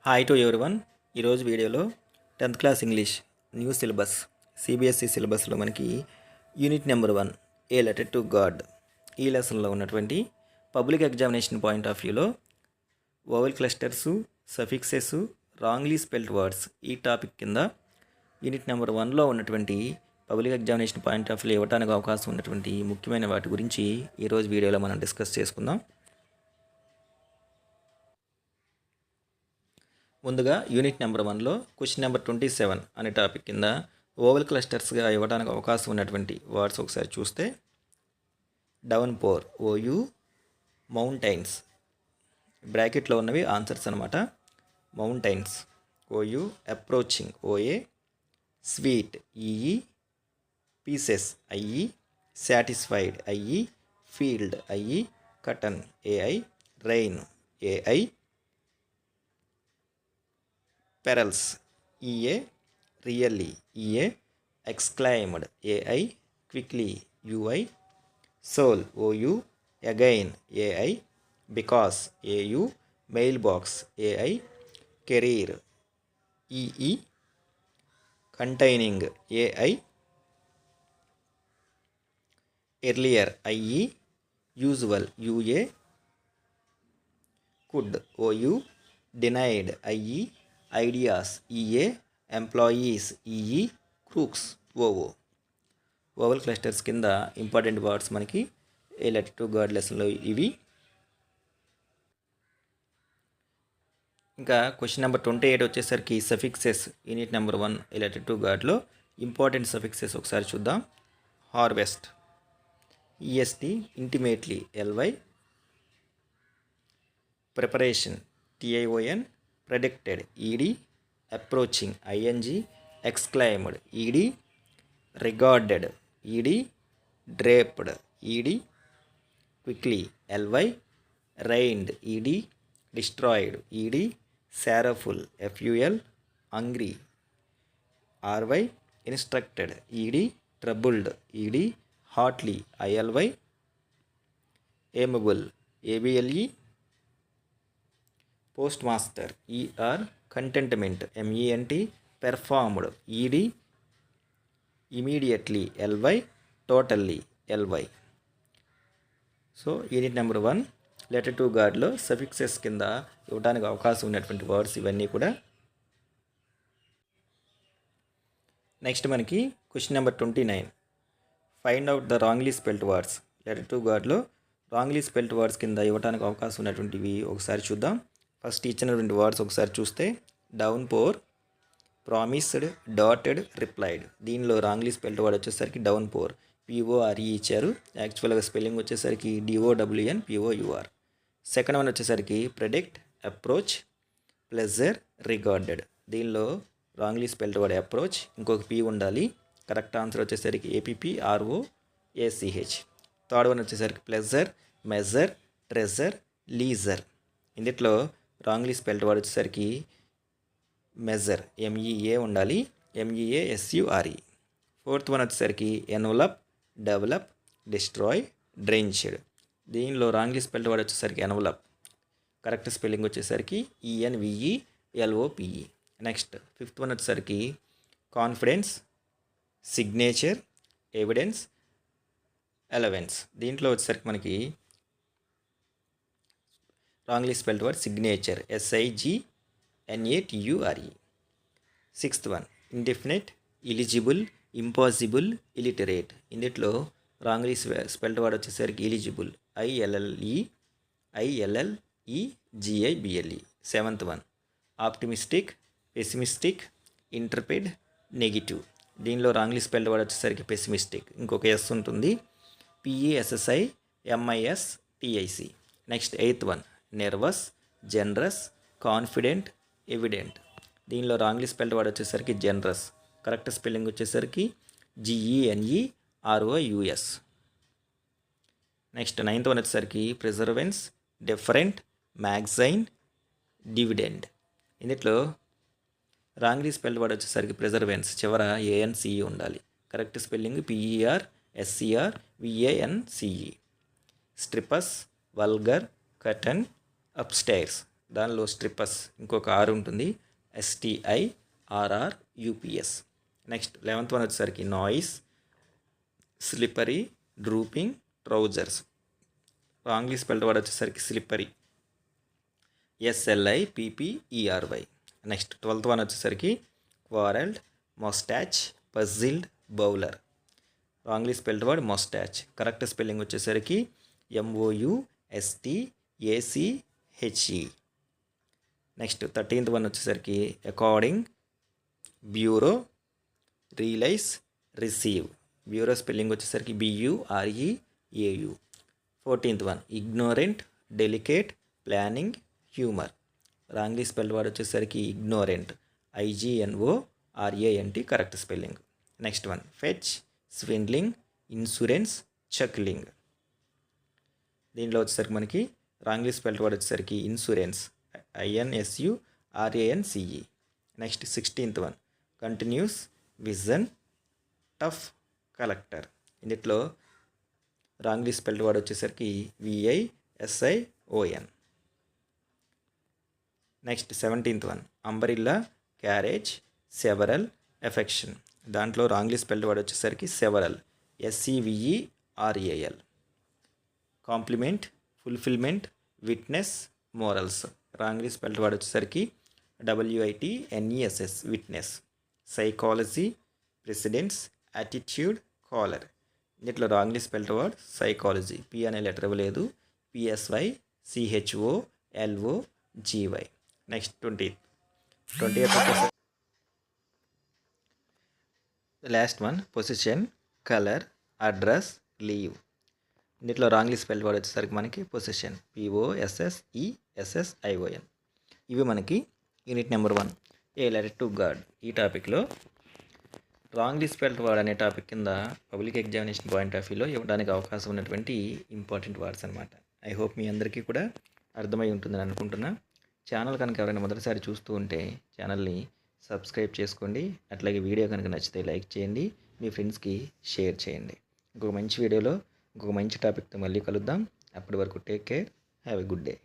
Hi to everyone. ఈరోజు వీడియోలో 10th class English new syllabus CBSE సిలబస్లో మనకి unit number 1 a letter to God ఈ లెసన్లో ఉన్నటువంటి పబ్లిక్ ఎగ్జామినేషన్ పాయింట్ ఆఫ్ వ్యూలో vowel clusters, suffixes, wrongly spelled words ఈ టాపిక్ కింద యూనిట్ నెంబర్ 1లో ఉన్నటువంటి public examination point of view ఇవ్వడానికి అవకాశం ఉన్నటువంటి ముఖ్యమైన వాటి గురించి ఈరోజు వీడియోలో మనం డిస్కస్ చేసుకుందాం. ముందుగా యూనిట్ నెంబర్ 1లో క్వశ్చన్ నెంబర్ 27 అనే టాపిక్ కింద ఓవెల్ క్లస్టర్స్గా ఇవ్వడానికి అవకాశం ఉన్నటువంటి వర్డ్స్ ఒకసారి చూస్తే డౌన్ పోర్ ఓయు, మౌంటైన్స్ బ్రాకెట్లో ఉన్నవి ఆన్సర్స్ అనమాట. Mountains O U, approaching O A, sweet E E, pieces I E, satisfied I E, field I E, curtain A I, rain A I, pearls E A, really E A, exclaimed A I, quickly U I, soul O U, again A I, because A U, mail box A I, career E E, containing A I, earlier I E, usual U A, could O U, denied I E, ideas E A, employees E E, crooks O O. Vowel clusters కింద important words మనకి A letter to God లెసన్లో ఇవి. ఇంకా question number 28 వచ్చేసరికి suffixes unit number 1 a letter to గాడ్లో important suffixes ఒకసారి చూద్దాం. Harvest E S T, intimately L Y, preparation T I O N, predicted E D, approaching I N G, exclaimed E D, regarded E D, draped E D, quickly L Y, rained E D, destroyed E D, sorrowful F U L, angry R Y, instructed E D, troubled E D, hotly I L Y, amiable A B L E, post master E R, contentment M E N T, performed E D, immediately L Y, totally L Y. So unit number 1 letter to గాడ్లో suffixes కింద ఇవ్వడానికి అవకాశం ఉన్నటువంటి words ఇవన్నీ కూడా. Next మనకి question number 29 find out the wrongly spelled words. Letter to గాడ్లో wrongly spelled words కింద ఇవ్వడానికి అవకాశం ఉన్నటువంటివి ఒకసారి చూద్దాం. ఫస్ట్ ఇచ్చినటువంటి వర్డ్స్ ఒకసారి చూస్తే down pour, promised, dotted, replied. దీనిలో రాంగ్లీ స్పెల్డ్ వర్డ్ వచ్చేసరికి డౌన్ పోర్ పిఓఆర్ఈ ఇచ్చారు. యాక్చువల్గా స్పెల్లింగ్ వచ్చేసరికి డిఓడబ్ల్యూఎన్ పిఓయుఆర్. సెకండ్ వన్ వచ్చేసరికి ప్రెడిక్ట్, అప్రోచ్, ప్లెజర్, రిగార్డెడ్. దీనిలో రాంగ్లీ స్పెల్డ్ వర్డ్ అప్రోచ్, ఇంకొక పి ఉండాలి. కరెక్ట్ ఆన్సర్ వచ్చేసరికి ఏపీపీఆర్ఓఏసిహెచ్. థర్డ్ వన్ వచ్చేసరికి ప్లెజర్, మెజర్, ట్రెజర్, లీజర్. ఇందులో రాంగ్లీ స్పెల్డ్ వర్డ్ వచ్చేసరికి మెజర్ ఎంఈఏ ఉండాలి, ఎంఈఏఎస్యుఆర్ఈ. ఫోర్త్ వన్ వచ్చేసరికి ఎన్వలప్, డెవలప్, డిస్ట్రాయ్, డ్రెంచ్డ్. దీనిలో రాంగ్లీ స్పెల్డ్ వర్డ్ వచ్చేసరికి ఎన్వలప్. కరెక్ట్ స్పెల్లింగ్ వచ్చేసరికి ఈఎన్విఈఎల్ఓపిఈ. నెక్స్ట్ ఫిఫ్త్ వన్ వచ్చేసరికి కాన్ఫిడెన్స్, సిగ్నేచర్, ఎవిడెన్స్, ఎలవెన్స్. దీంట్లో వచ్చేసరికి మనకి wrongly spelled word signature SIGNATURE. Sixth one indefinite, eligible, impossible, illiterate. ఇందులో రాంగ్లీ స్పెల్డ్ వర్డ్ వచ్చేసరికి eligible ILLEGIBLE. Seventh one optimistic, pessimistic, interpret, negative. దీనిలో wrongly spelled word వచ్చేసరికి pessimistic, ఇంకొక yes ఉంటుంది, PESSIMISTIC. Next eighth one nervous, generous, confident, evident. దీనిలో wrongly spelled word వచ్చేసరికి generous. Correct spelling వచ్చేసరికి GENEROUS. Next ninth one వచ్చేసరికి perseverance, different, magazine, dividend. ఇందులో wrongly spelled word వచ్చేసరికి ప్రిజర్వెన్స్, చివర ANCE ఉండాలి. Correct spelling PERSERVANCE. Stirrups, vulgar, cotton, upstairs. దానిలో stirrups ఇంకొక ఆర్ ఉంటుంది, STIRRUPS. నెక్స్ట్ 11th వన్ వచ్చేసరికి noise, slippery, drooping, trousers. Wrongly spelled word వచ్చేసరికి slippery, SLIPPERY. Next 12th one వచ్చేసరికి quarrelled, moustache, puzzled, bowler. Wrongly spelled word moustache. Correct spelling వచ్చేసరికి MOUSTACHE. Next 13th one వచ్చేసరికి according, bureau, realise, receive. Bureau spelling వచ్చేసరికి BUREAU. 14th one ignorant, delicate, planning, humour. Wrongly spelled word వచ్చేసరికి ignorant, IGNORANT correct spelling. Next one fetch, swindling, insurance, chuckling. దీంట్లో వచ్చేసరికి మనకి wrongly spelled word వచ్చేసరికి insurance, INSURANCE. Next 16th one continuous, vision, tough, collector. ఇందులో wrongly spelled word వచ్చేసరికి VISION. Next 17th one umbrella, carriage, several, affection. దాంట్లో wrongly spelled word వచ్చేసరికి several, SEVERAL. Compliment, fulfilment, witness, morals. Wrongly spelled word వచ్చేసరికి WITNESS, witness. Psychology, presidents, attitude, collar. దీంట్లో wrongly spelled word psychology, P అనే letter ఇవ్వలేదు, PSYCHOLOGY. Next 20th last one position, colour, address, leave. దీంట్లో wrongly spelled word వచ్చేసరికి మనకి position, POSSESSION. ఇవి మనకి unit number 1 a letter to God. ఈ టాపిక్లో రాంగ్లీ స్పెల్డ్ వర్డ్ అనే టాపిక్ కింద పబ్లిక్ ఎగ్జామినేషన్ పాయింట్ ఆఫ్ వ్యూలో ఇవ్వడానికి అవకాశం ఉన్నటువంటి ఇంపార్టెంట్ వర్డ్స్ అనమాట. ఐ హోప్ మీ అందరికీ కూడా అర్థమై ఉంటుందని అనుకుంటున్నా. ఛానల్ కనుక ఎవరైనా మొదటిసారి చూస్తూ ఉంటే ఛానల్ని సబ్స్క్రైబ్ చేసుకోండి. అట్లాగే వీడియో కనుక నచ్చితే లైక్ చేయండి, మీ ఫ్రెండ్స్కి షేర్ చేయండి. ఇంకొక మంచి వీడియోలో ఇంకొక మంచి టాపిక్తో మళ్ళీ కలుద్దాం. అప్పటి వరకు take care, have a good day.